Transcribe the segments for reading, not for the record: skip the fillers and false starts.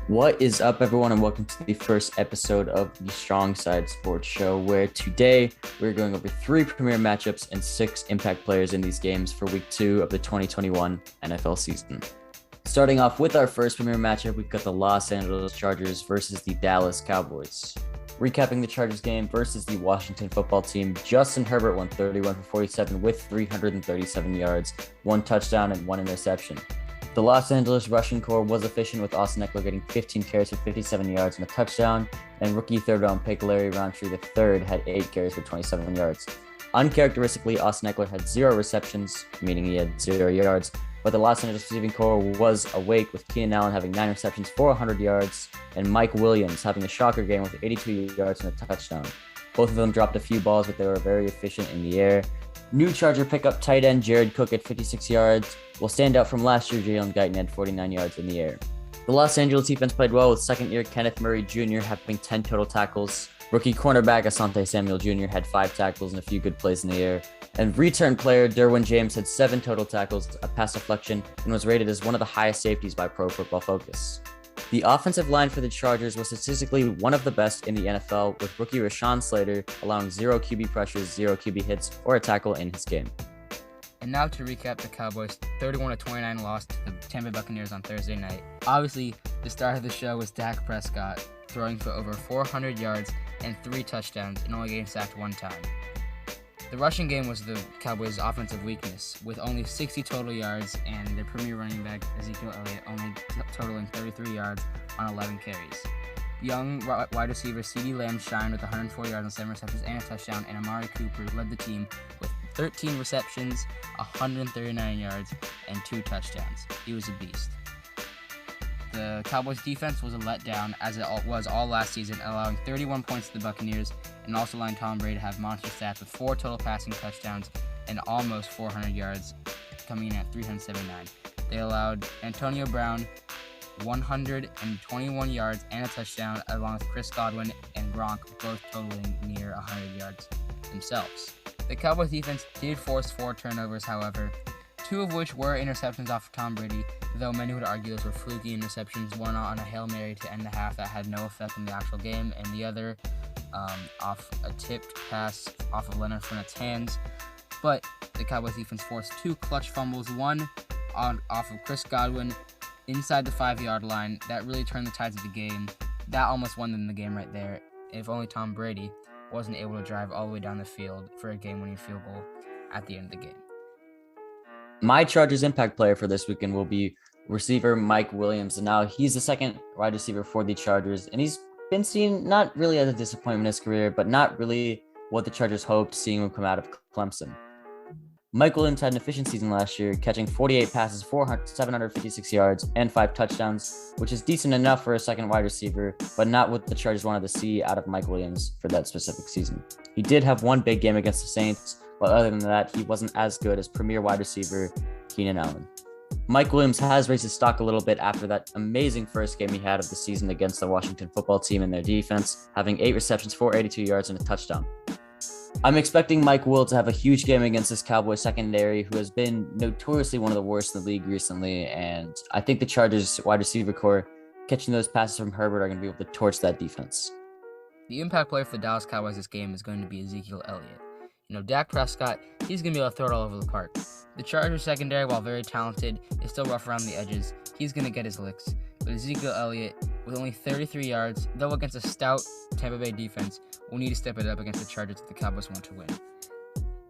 What is up, everyone, and welcome to the first episode of the Strong Side Sports Show, where today we're going over 3 premier matchups and 6 impact players in these games for Week 2 of the 2021 NFL season. Starting off with our first premier matchup, we've got the Los Angeles Chargers versus the Dallas Cowboys. Recapping the Chargers game versus the Washington football team, Justin Herbert won 31 for 47 with 337 yards, 1 touchdown, and 1 interception. The Los Angeles rushing core was efficient, with Austin Eckler getting 15 carries for 57 yards and a touchdown, and rookie third-round pick Larry Rountree III had 8 carries for 27 yards. Uncharacteristically, Austin Eckler had 0 receptions, meaning he had 0 yards, but the Los Angeles receiving core was awake, with Keenan Allen having 9 receptions for 100 yards, and Mike Williams having a shocker game with 82 yards and a touchdown. Both of them dropped a few balls, but they were very efficient in the air. New Charger pickup tight end Jared Cook at 56 yards, while standout from last year Jalen Guyton had 49 yards in the air. The Los Angeles defense played well, with second-year Kenneth Murray Jr. having 10 total tackles. Rookie cornerback Asante Samuel Jr. had 5 tackles and a few good plays in the air. And return player Derwin James had 7 total tackles, a pass deflection, and was rated as one of the highest safeties by Pro Football Focus. The offensive line for the Chargers was statistically one of the best in the NFL, with rookie Rashawn Slater allowing 0 QB pressures, 0 QB hits, or a tackle in his game. And now to recap the Cowboys' 31-29 loss to the Tampa Bay Buccaneers on Thursday night. Obviously, the star of the show was Dak Prescott, throwing for over 400 yards and 3 touchdowns and only getting sacked 1 time. The rushing game was the Cowboys' offensive weakness, with only 60 total yards and their premier running back Ezekiel Elliott only totaling 33 yards on 11 carries. Young wide receiver CeeDee Lamb shined with 104 yards on 7 receptions and a touchdown, and Amari Cooper led the team with 13 receptions, 139 yards, and 2 touchdowns. He was a beast. The Cowboys' defense was a letdown, as it was all last season, allowing 31 points to the Buccaneers, and also allowing Tom Brady to have monster stats with 4 total passing touchdowns and almost 400 yards, coming in at 379. They allowed Antonio Brown 121 yards and a touchdown, along with Chris Godwin and Gronk, both totaling near 100 yards themselves. The Cowboys defense did force 4 turnovers, however, 2 of which were interceptions off of Tom Brady, though many would argue those were fluky interceptions, one on a Hail Mary to end the half that had no effect on the actual game, and the other off a tipped pass off of Leonard Fournette's hands. But the Cowboys defense forced 2 clutch fumbles, one off of Chris Godwin inside the 5-yard line that really turned the tides of the game. That almost won them the game right there, if only Tom Brady wasn't able to drive all the way down the field for a game-winning field goal at the end of the game. My Chargers impact player for this weekend will be receiver Mike Williams, and now he's the second wide receiver for the Chargers, and he's been seen not really as a disappointment in his career, but not really what the Chargers hoped, seeing him come out of Clemson. Mike Williams had an efficient season last year, catching 48 passes for 756 yards and 5 touchdowns, which is decent enough for a second wide receiver, but not what the Chargers wanted to see out of Mike Williams for that specific season. He did have 1 big game against the Saints, but other than that, he wasn't as good as premier wide receiver Keenan Allen. Mike Williams has raised his stock a little bit after that amazing first game he had of the season against the Washington football team and their defense, having 8 receptions for 82 yards and a touchdown. I'm expecting Mike Will to have a huge game against this Cowboys secondary, who has been notoriously one of the worst in the league recently, and I think the Chargers wide receiver core catching those passes from Herbert are going to be able to torch that defense. The impact player for the Dallas Cowboys this game is going to be Ezekiel Elliott. Dak Prescott, he's going to be able to throw it all over the park. The Chargers secondary, while very talented, is still rough around the edges. He's going to get his licks. But Ezekiel Elliott, with only 33 yards, though against a stout Tampa Bay defense, will need to step it up against the Chargers if the Cowboys want to win.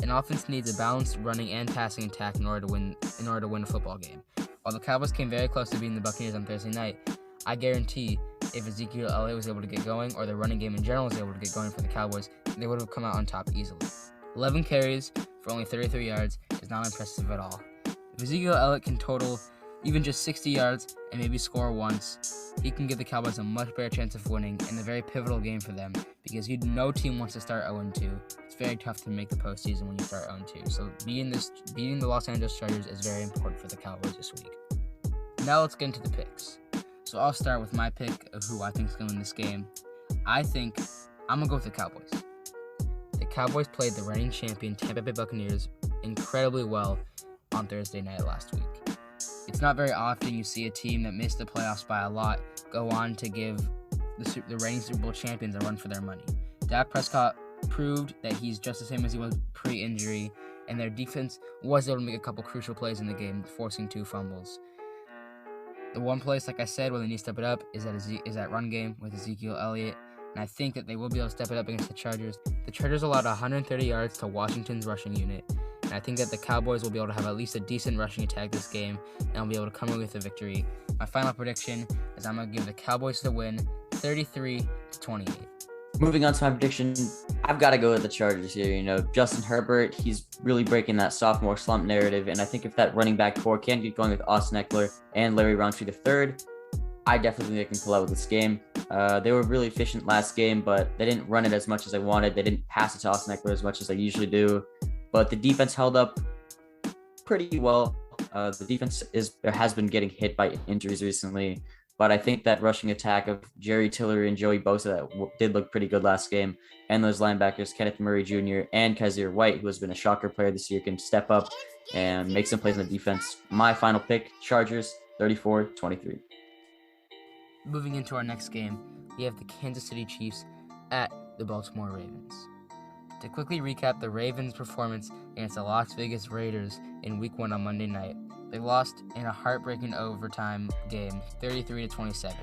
An offense needs a balanced running and passing attack in order to win a football game. While the Cowboys came very close to beating the Buccaneers on Thursday night, I guarantee if Ezekiel Elliott was able to get going, or the running game in general was able to get going for the Cowboys, they would have come out on top easily. 11 carries for only 33 yards is not impressive at all. If Ezekiel Elliott can total even just 60 yards and maybe score once, he can give the Cowboys a much better chance of winning in a very pivotal game for them, because no team wants to start 0-2. It's very tough to make the postseason when you start 0-2. So beating the Los Angeles Chargers is very important for the Cowboys this week. Now let's get into the picks. So I'll start with my pick of who I think is going to win this game. I think I'm going to go with the Cowboys. The Cowboys played the reigning champion Tampa Bay Buccaneers incredibly well on Thursday night last week. It's not very often you see a team that missed the playoffs by a lot go on to give the reigning Super Bowl champions a run for their money. Dak Prescott proved that he's just the same as he was pre-injury, and their defense was able to make a couple crucial plays in the game, forcing 2 fumbles. The one place, like I said, where they need to step it up is that run game with Ezekiel Elliott, and I think that they will be able to step it up against the Chargers. The Chargers allowed 130 yards to Washington's rushing unit, and I think that the Cowboys will be able to have at least a decent rushing attack this game, and will be able to come away with a victory. My final prediction is I'm going to give the Cowboys the win, 33-28. Moving on to my prediction, I've got to go with the Chargers here. Justin Herbert, he's really breaking that sophomore slump narrative, and I think if that running back core can get going with Austin Eckler and Larry Rountree III, I definitely think they can pull out with this game. They were really efficient last game, but they didn't run it as much as I wanted. They didn't pass it to Austin Eckler as much as they usually do, but the defense held up pretty well. The defense has been getting hit by injuries recently, but I think that rushing attack of Jerry Tillery and Joey Bosa that did look pretty good last game, and those linebackers, Kenneth Murray Jr. and Kaiser White, who has been a shocker player this year, can step up and make some plays in the defense. My final pick, Chargers, 34-23. Moving into our next game, we have the Kansas City Chiefs at the Baltimore Ravens. To quickly recap the Ravens' performance against the Las Vegas Raiders in Week 1 on Monday night, they lost in a heartbreaking overtime game, 33-27.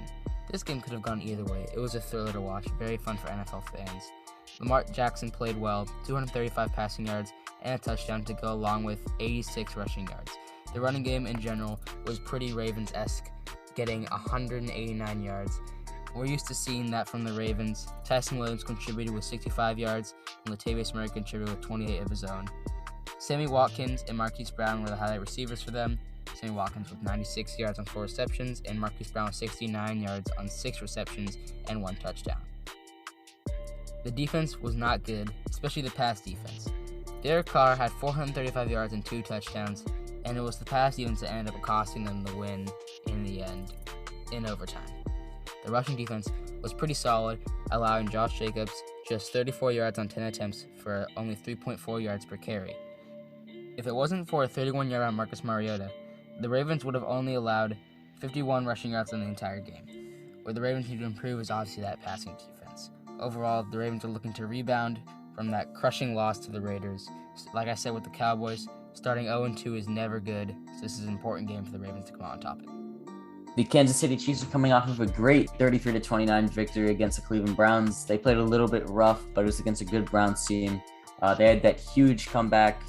This game could have gone either way. It was a thriller to watch, very fun for NFL fans. Lamar Jackson played well, 235 passing yards and a touchdown to go along with 86 rushing yards. The running game in general was pretty Ravens-esque, getting 189 yards. We're used to seeing that from the Ravens. Tyson Williams contributed with 65 yards, and Latavius Murray contributed with 28 of his own. Sammy Watkins and Marquise Brown were the highlight receivers for them. Sammy Watkins with 96 yards on 4 receptions, and Marquise Brown with 69 yards on 6 receptions and 1 touchdown. The defense was not good, especially the pass defense. Derek Carr had 435 yards and 2 touchdowns, and it was the pass defense that ended up costing them the win in the end, in overtime. The rushing defense was pretty solid, allowing Josh Jacobs just 34 yards on 10 attempts for only 3.4 yards per carry. If it wasn't for a 31-yard on Marcus Mariota, the Ravens would have only allowed 51 rushing yards in the entire game. Where the Ravens need to improve is obviously that passing defense. Overall, the Ravens are looking to rebound from that crushing loss to the Raiders. Like I said with the Cowboys, starting 0-2 is never good, so this is an important game for the Ravens to come out on top. The Kansas City Chiefs are coming off of a great 33-29 victory against the Cleveland Browns. They played a little bit rough, but it was against a good Browns team. They had that huge comeback,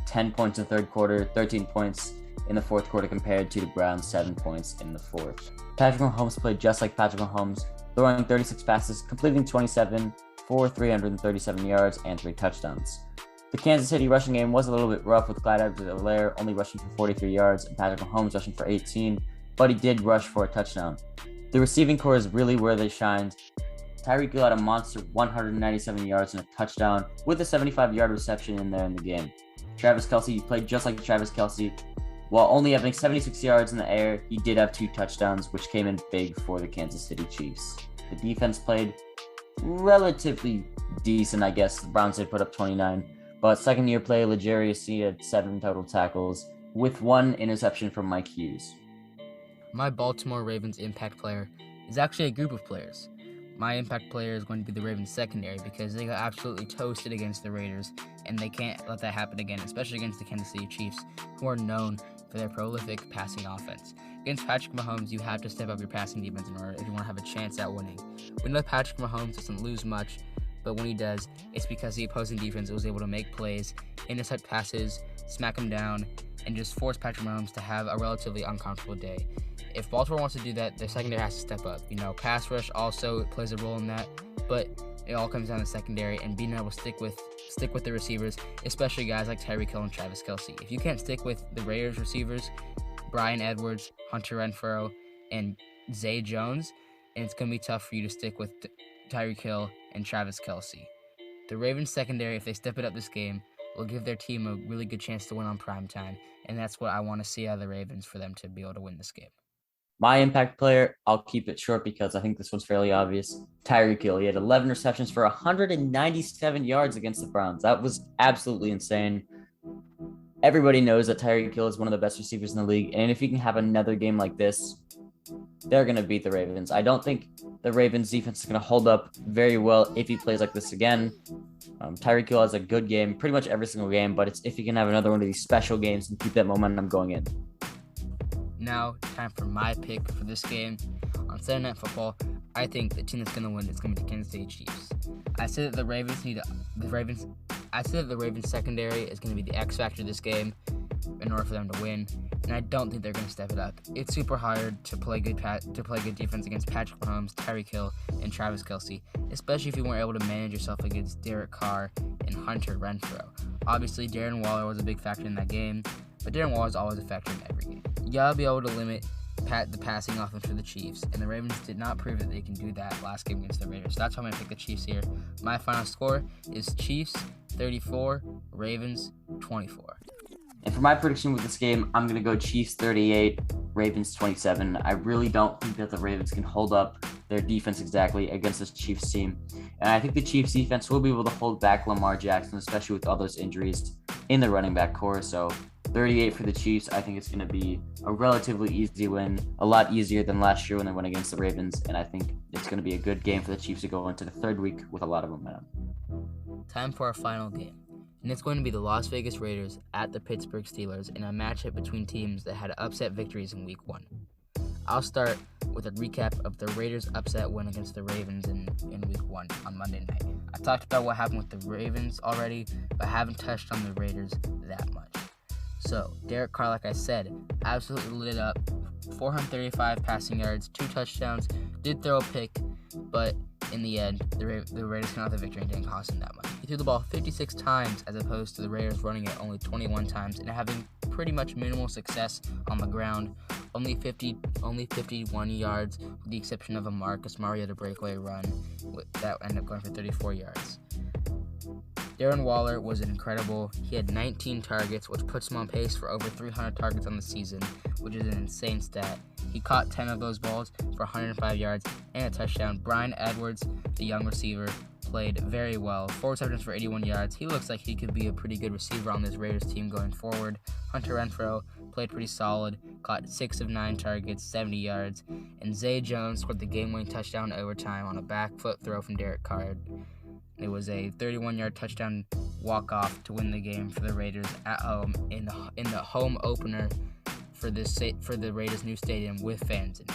10 points in the third quarter, 13 points in the fourth quarter compared to the Browns' 7 points in the fourth. Patrick Mahomes played just like Patrick Mahomes, throwing 36 passes, completing 27 for 337 yards and 3 touchdowns. The Kansas City rushing game was a little bit rough with Clyde Edwards-Helaire only rushing for 43 yards and Patrick Mahomes rushing for 18, but he did rush for a touchdown. The receiving core is really where they shined. Tyreek Hill had a monster 197 yards and a touchdown with a 75-yard reception in there in the game. Travis Kelce played just like Travis Kelce. While only having 76 yards in the air, he did have 2 touchdowns, which came in big for the Kansas City Chiefs. The defense played relatively decent, I guess. The Browns did put up 29. But second-year player L'Jarius Sneed had 7 total tackles, with 1 interception from Mike Hughes. My Baltimore Ravens impact player is actually a group of players. My impact player is going to be the Ravens secondary because they got absolutely toasted against the Raiders, and they can't let that happen again, especially against the Kansas City Chiefs, who are known for their prolific passing offense. Against Patrick Mahomes, you have to step up your passing defense in order if you want to have a chance at winning. We know Patrick Mahomes doesn't lose much, but when he does, it's because the opposing defense was able to make plays, intercept passes, smack him down, and just force Patrick Mahomes to have a relatively uncomfortable day. If Baltimore wants to do that, their secondary has to step up. Pass rush also plays a role in that, but it all comes down to secondary and being able to stick with the receivers, especially guys like Tyreek Hill and Travis Kelce. If you can't stick with the Raiders receivers, Bryan Edwards, Hunter Renfrow, and Zay Jones, and it's going to be tough for you to stick with Tyreek Hill and Travis Kelce. The Ravens secondary, if they step it up this game, will give their team a really good chance to win on primetime, and that's what I want to see out of the Ravens for them to be able to win this game. My impact player, I'll keep it short because I think this one's fairly obvious. Tyreek Hill. He had 11 receptions for 197 yards against the Browns. That was absolutely insane. Everybody knows that Tyreek Hill is one of the best receivers in the league. And if he can have another game like this, they're going to beat the Ravens. I don't think the Ravens defense is going to hold up very well if he plays like this again. Tyreek Hill has a good game pretty much every single game, but it's if he can have another one of these special games and keep that momentum going in. Now, time for my pick for this game. On Sunday Night Football, I think the team that's going to win is going to be the Kansas City Chiefs. I said that the Ravens secondary is going to be the X factor of this game in order for them to win, and I don't think they're going to step it up. It's super hard to play good defense against Patrick Mahomes, Tyreek Hill, and Travis Kelce, especially if you weren't able to manage yourself against Derek Carr and Hunter Renfrow. Obviously, Darren Waller was a big factor in that game, but Darren Waller is always a factor in every game. You gotta be able to limit the passing offense for the Chiefs, and the Ravens did not prove that they can do that last game against the Raiders. So that's why I'm going to pick the Chiefs here. My final score is Chiefs 34, Ravens 24. And for my prediction with this game, I'm going to go Chiefs 38, Ravens 27. I really don't think that the Ravens can hold up their defense exactly against this Chiefs team. And I think the Chiefs defense will be able to hold back Lamar Jackson, especially with all those injuries in the running back core. So 38 for the Chiefs. I think it's going to be a relatively easy win, a lot easier than last year when they went against the Ravens. And I think it's going to be a good game for the Chiefs to go into the third week with a lot of momentum. Time for our final game. And it's going to be the Las Vegas Raiders at the Pittsburgh Steelers in a matchup between teams that had upset victories in Week 1. I'll start with a recap of the Raiders' upset win against the Ravens in Week 1 on Monday night. I talked about what happened with the Ravens already, but I haven't touched on the Raiders that much. So, Derek Carr, like I said, absolutely lit it up. 435 passing yards, 2 touchdowns, did throw a pick, but in the end, the Raiders came out with the victory and didn't cost him that much. He threw the ball 56 times as opposed to the Raiders running it only 21 times and having pretty much minimal success on the ground. Only 51 yards with the exception of a Marcus Mariota breakaway run that ended up going for 34 yards. Darren Waller was incredible. He had 19 targets, which puts him on pace for over 300 targets on the season, which is an insane stat. He caught 10 of those balls for 105 yards and a touchdown. Bryan Edwards, the young receiver, played very well. 4 receptions for 81 yards. He looks like he could be a pretty good receiver on this Raiders team going forward. Hunter Renfrow played pretty solid, caught 6 of 9 targets, 70 yards. And Zay Jones scored the game-winning touchdown in overtime on a back foot throw from Derek Carr. It was a 31-yard touchdown walk-off to win the game for the Raiders at home in the home opener for the Raiders' new stadium with fans in it.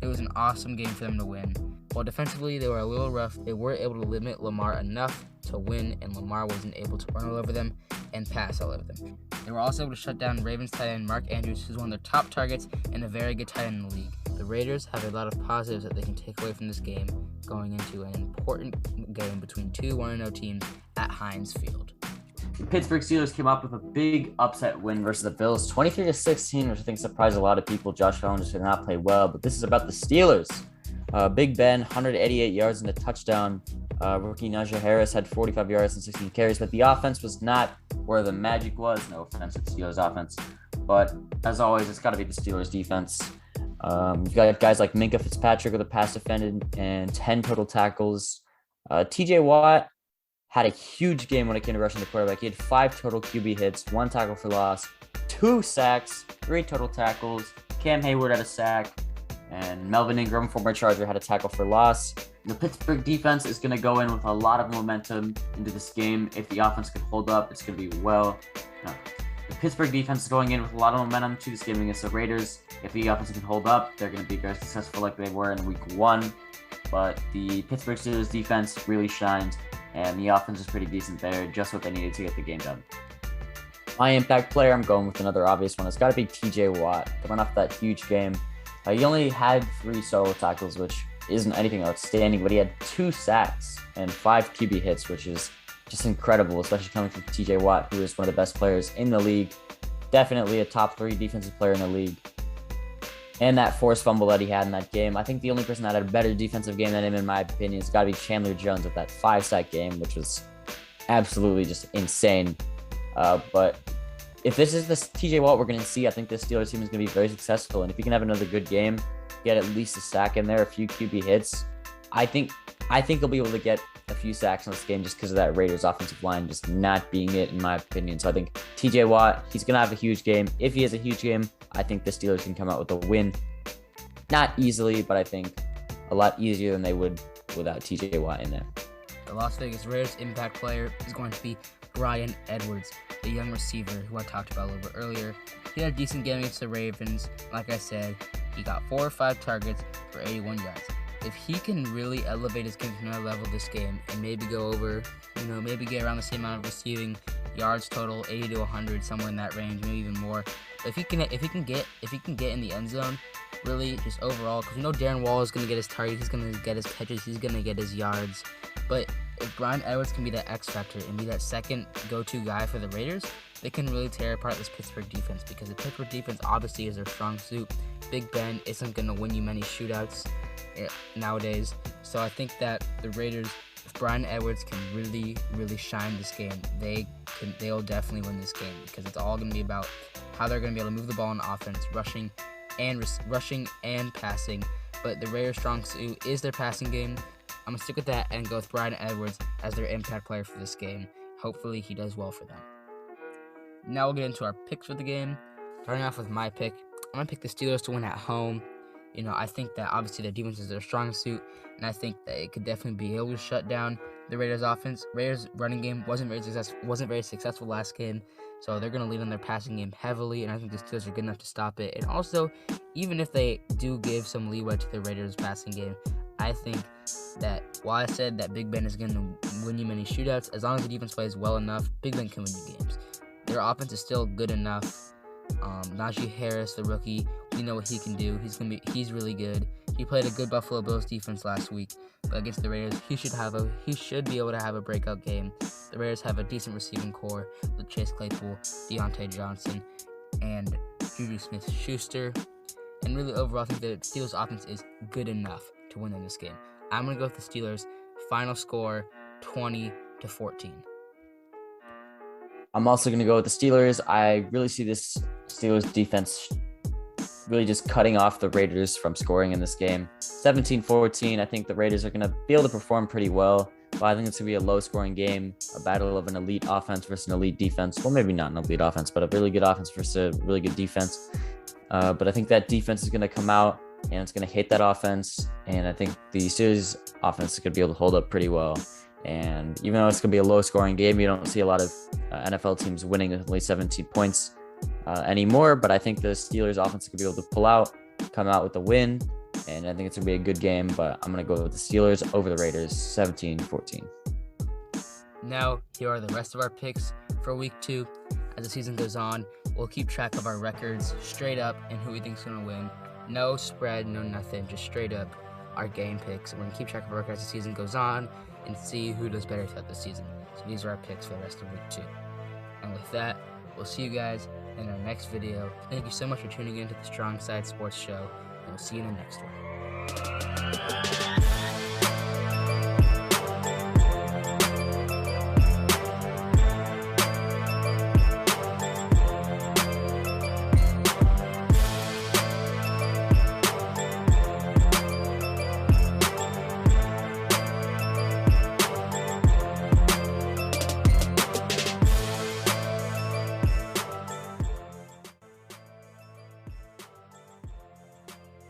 It was an awesome game for them to win. While defensively they were a little rough, they were able to limit Lamar enough to win, and Lamar wasn't able to run all over them and pass all over them. They were also able to shut down Ravens tight end Mark Andrews, who's one of their top targets and a very good tight end in the league. The Raiders have a lot of positives that they can take away from this game going into an important game between two 1-0 teams at Heinz Field. The Pittsburgh Steelers came up with a big upset win versus the Bills, 23-16, which I think surprised a lot of people. Josh Allen just did not play well, but this is about the Steelers. Big Ben, 188 yards and a touchdown. Rookie Najee Harris had 45 yards and 16 carries, but the offense was not where the magic was. No offense to the Steelers offense, but as always, it's got to be the Steelers defense. You've got guys like Minka Fitzpatrick with a pass defended and 10 total tackles. TJ Watt had a huge game when it came to rushing the quarterback. He had 5 total QB hits, 1 tackle for loss, 2 sacks, 3 total tackles. Cam Hayward had a sack, and Melvin Ingram, former Charger, had a tackle for loss. The Pittsburgh defense is going to go in with a lot of momentum into this game. If the offense can hold up, it's going to be well. The Pittsburgh defense is going in with a lot of momentum to this game against the Raiders. If the offense can hold up, they're going to be very successful like they were in Week 1. But the Pittsburgh Steelers defense really shined, and the offense is pretty decent there, just what they needed to get the game done. My impact player, I'm going with another obvious one. It's got to be TJ Watt. Coming off that huge game. He only had 3 solo tackles, which isn't anything outstanding, but he had 2 sacks and 5 QB hits, which is just incredible, especially coming from TJ Watt, who is one of the best players in the league. Definitely a top 3 defensive player in the league. And that forced fumble that he had in that game. I think the only person that had a better defensive game than him, in my opinion, has got to be Chandler Jones with that 5-sack game, which was absolutely just insane. But if this is the TJ Watt we're going to see, I think this Steelers team is going to be very successful. And if he can have another good game, get at least a sack in there, a few QB hits, I think I think he'll be able to get a few sacks in this game just because of that Raiders offensive line just not being it, in my opinion. So I think TJ Watt, he's going to have a huge game. If he has a huge game, I think the Steelers can come out with a win. Not easily, but I think a lot easier than they would without TJ Watt in there. The Las Vegas Raiders impact player is going to be Bryan Edwards, the young receiver who I talked about a little bit earlier. He had a decent game against the Ravens. Like I said, he got 4 or 5 targets for 81 yards. If he can really elevate his game to another level this game and maybe go over, maybe get around the same amount of receiving yards total, 80 to 100, somewhere in that range, maybe even more. But if he can get in the end zone, really just overall, because Darren Waller is going to get his targets, he's going to get his catches, he's going to get his yards. But if Bryan Edwards can be that X factor and be that second go-to guy for the Raiders, they can really tear apart this Pittsburgh defense, because the Pittsburgh defense obviously is their strong suit. Big Ben isn't going to win you many shootouts nowadays. So I think that the Raiders, if Bryan Edwards can really, really shine this game, they'll definitely win this game, because it's all going to be about how they're going to be able to move the ball on offense, rushing and passing. But the Raiders' strong suit is their passing game. I'm going to stick with that and go with Bryan Edwards as their impact player for this game. Hopefully he does well for them. Now we'll get into our picks for the game. Starting off with my pick, I'm going to pick the Steelers to win at home. I think that obviously their defense is their strong suit, and I think that it could definitely be able to shut down the Raiders' offense. Raiders' running game wasn't very successful last game, so they're going to lead on their passing game heavily, and I think the Steelers are good enough to stop it. And also, even if they do give some leeway to the Raiders' passing game, I think that while I said that Big Ben is going to win you many shootouts, as long as the defense plays well enough, Big Ben can win you games. Their offense is still good enough. Najee Harris, the rookie, we know what he can do. He's really good. He played a good Buffalo Bills defense last week, but against the Raiders, he should be able to have a breakout game. The Raiders have a decent receiving core with Chase Claypool, Deontay Johnson, and Juju Smith-Schuster. And really overall, I think the Steelers' offense is good enough to win in this game. I'm going to go with the Steelers. Final score, 20-14. I'm also going to go with the Steelers. I really see this Steelers defense really just cutting off the Raiders from scoring in this game. 17-14, I think the Raiders are going to be able to perform pretty well, but I think it's going to be a low-scoring game, a battle of an elite offense versus an elite defense. Well, maybe not an elite offense, but a really good offense versus a really good defense. But I think that defense is going to come out, and it's going to hit that offense, and I think the Steelers offense is going to be able to hold up pretty well. And even though it's going to be a low-scoring game, you don't see a lot of NFL teams winning with only 17 points anymore. But I think the Steelers' offense is going to be able to pull out, come out with a win, and I think it's going to be a good game. But I'm going to go with the Steelers over the Raiders, 17-14. Now, here are the rest of our picks for Week 2. As the season goes on, we'll keep track of our records straight up and who we think is going to win. No spread, no nothing, just straight up our game picks. And we're going to keep track of our records as the season goes on and see who does better throughout the season. So these are our picks for the rest of Week 2. And with that, we'll see you guys in our next video. Thank you so much for tuning in to the Strong Side Sports Show, and we'll see you in the next one.